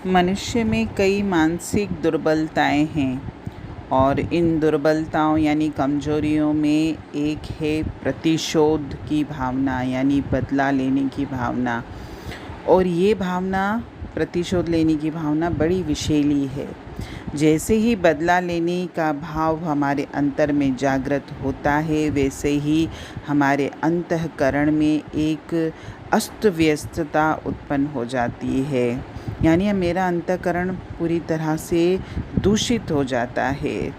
मनुष्य में कई मानसिक दुर्बलताएं हैं और इन दुर्बलताओं यानी कमजोरियों में एक है प्रतिशोध की भावना यानी बदला लेने की भावना। और ये भावना, प्रतिशोध लेने की भावना बड़ी विषैली है। जैसे ही बदला लेने का भाव हमारे अंतर में जागृत होता है, वैसे ही हमारे अंतःकरण में एक अस्त व्यस्तता उत्पन्न हो जाती है। यानी मेरा अंतःकरण पूरी तरह से दूषित हो जाता है।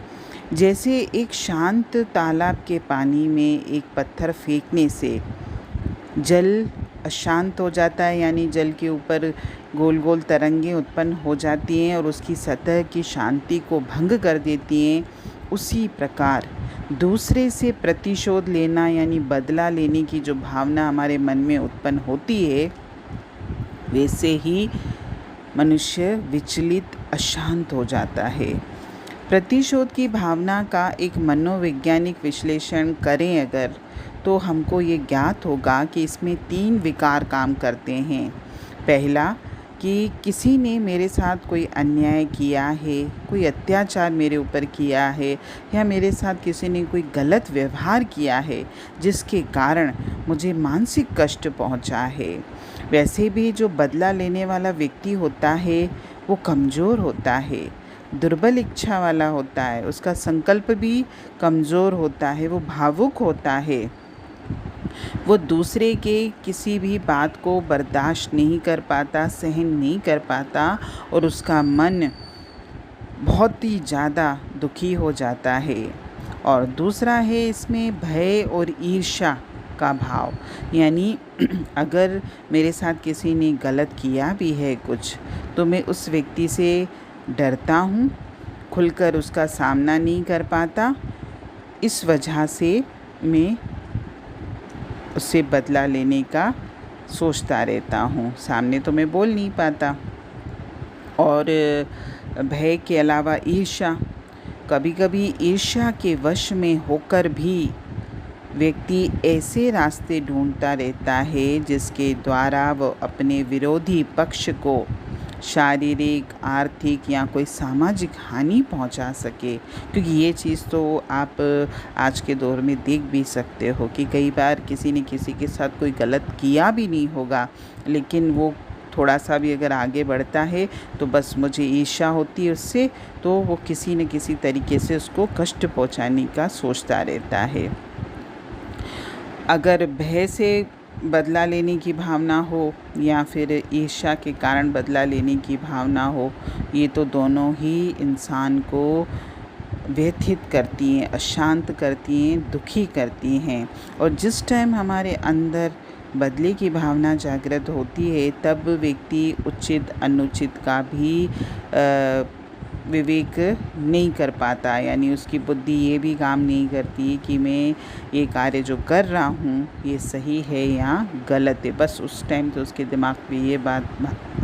जैसे एक शांत तालाब के पानी में एक पत्थर फेंकने से जल अशांत हो जाता है, यानी जल के ऊपर गोल गोल तरंगें उत्पन्न हो जाती हैं और उसकी सतह की शांति को भंग कर देती हैं। उसी प्रकार दूसरे से प्रतिशोध लेना यानी बदला लेने की जो भावना हमारे मन में उत्पन्न होती है, वैसे ही मनुष्य विचलित, अशांत हो जाता है। प्रतिशोध की भावना का एक मनोवैज्ञानिक विश्लेषण करें अगर, तो हमको ये ज्ञात होगा कि इसमें 3 विकार काम करते हैं। पहला कि किसी ने मेरे साथ कोई अन्याय किया है, कोई अत्याचार मेरे ऊपर किया है, या मेरे साथ किसी ने कोई गलत व्यवहार किया है जिसके कारण मुझे मानसिक कष्ट पहुंचा है। वैसे भी जो बदला लेने वाला व्यक्ति होता है वो कमज़ोर होता है, दुर्बल इच्छा वाला होता है, उसका संकल्प भी कमज़ोर होता है, वो भावुक होता है, वो दूसरे के किसी भी बात को बर्दाश्त नहीं कर पाता, सहन नहीं कर पाता और उसका मन बहुत ही ज़्यादा दुखी हो जाता है। और दूसरा है इसमें भय और ईर्ष्या का भाव, यानी अगर मेरे साथ किसी ने गलत किया भी है कुछ, तो मैं उस व्यक्ति से डरता हूँ, खुलकर उसका सामना नहीं कर पाता। इस वजह से मैं उससे बदला लेने का सोचता रहता हूँ, सामने तो मैं बोल नहीं पाता। और भय के अलावा ईर्ष्या, कभी कभी ईर्ष्या के वश में होकर भी व्यक्ति ऐसे रास्ते ढूंढता रहता है जिसके द्वारा वो अपने विरोधी पक्ष को शारीरिक, आर्थिक या कोई सामाजिक हानि पहुंचा सके। क्योंकि ये चीज़ तो आप आज के दौर में देख भी सकते हो कि कई बार किसी ने किसी के साथ कोई गलत किया भी नहीं होगा, लेकिन वो थोड़ा सा भी अगर आगे बढ़ता है तो बस मुझे ईर्ष्या होती है उससे, तो वो किसी न किसी तरीके से उसको कष्ट पहुंचाने का सोचता रहता है। अगर भय से बदला लेने की भावना हो या फिर ईर्ष्या के कारण बदला लेने की भावना हो, ये तो दोनों ही इंसान को व्यथित करती हैं, अशांत करती हैं, दुखी करती हैं। और जिस टाइम हमारे अंदर बदले की भावना जागृत होती है, तब व्यक्ति उचित अनुचित का भी विवेक नहीं कर पाता, यानी उसकी बुद्धि ये भी काम नहीं करती कि मैं ये कार्य जो कर रहा हूँ ये सही है या गलत है। बस उस टाइम तो उसके दिमाग पे ये बात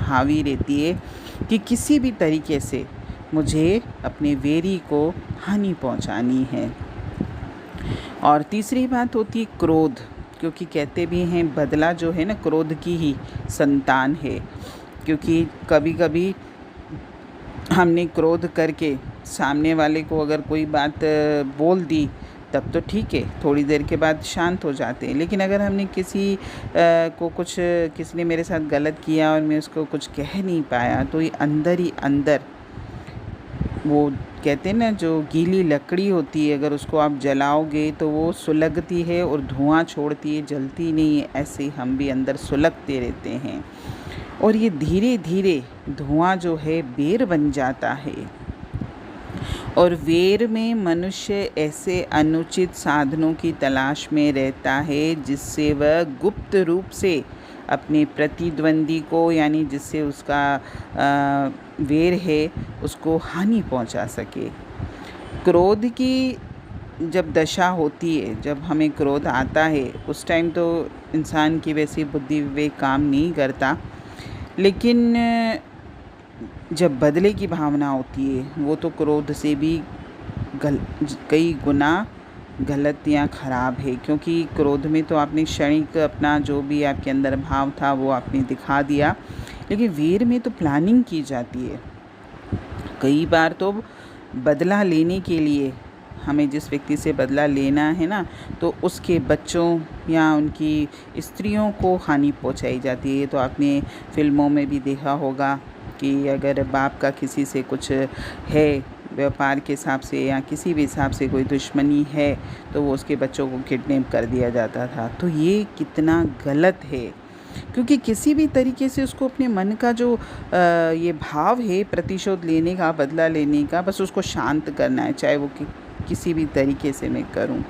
हावी रहती है कि किसी भी तरीके से मुझे अपने वेरी को हानि पहुँचानी है। और तीसरी बात होती है क्रोध, क्योंकि कहते भी हैं बदला जो है ना, क्रोध की ही संतान है। क्योंकि कभी कभी हमने क्रोध करके सामने वाले को अगर कोई बात बोल दी तब तो ठीक है, थोड़ी देर के बाद शांत हो जाते हैं। लेकिन अगर हमने किसी ने मेरे साथ गलत किया और मैं उसको कुछ कह नहीं पाया, तो ये अंदर ही अंदर, वो कहते हैं ना जो गीली लकड़ी होती है, अगर उसको आप जलाओगे तो वो सुलगती है और धुआं छोड़ती है, जलती नहीं है। ऐसे ही हम भी अंदर सुलगते रहते हैं और ये धीरे धीरे धुआं जो है बेर बन जाता है। और वेर में मनुष्य ऐसे अनुचित साधनों की तलाश में रहता है जिससे वह गुप्त रूप से अपने प्रतिद्वंदी को, यानी जिससे उसका वेर है, उसको हानि पहुंचा सके। क्रोध की जब दशा होती है, जब हमें क्रोध आता है, उस टाइम तो इंसान की वैसी बुद्धि विवेक काम नहीं करता। लेकिन जब बदले की भावना होती है, वो तो क्रोध से भी कई गुना गलत या ख़राब है। क्योंकि क्रोध में तो आपने क्षणिक अपना जो भी आपके अंदर भाव था वो आपने दिखा दिया, लेकिन वीर में तो प्लानिंग की जाती है। कई बार तो बदला लेने के लिए, हमें जिस व्यक्ति से बदला लेना है ना, तो उसके बच्चों या उनकी स्त्रियों को हानि पहुंचाई जाती है। तो आपने फिल्मों में भी देखा होगा कि अगर बाप का किसी से कुछ है, व्यापार के हिसाब से या किसी भी हिसाब से कोई दुश्मनी है, तो वो उसके बच्चों को किडनैप कर दिया जाता था। तो ये कितना गलत है, क्योंकि किसी भी तरीके से उसको अपने मन का जो ये भाव है प्रतिशोध लेने का, बदला लेने का, बस उसको शांत करना है, चाहे वो किसी भी तरीके से मैं करूं।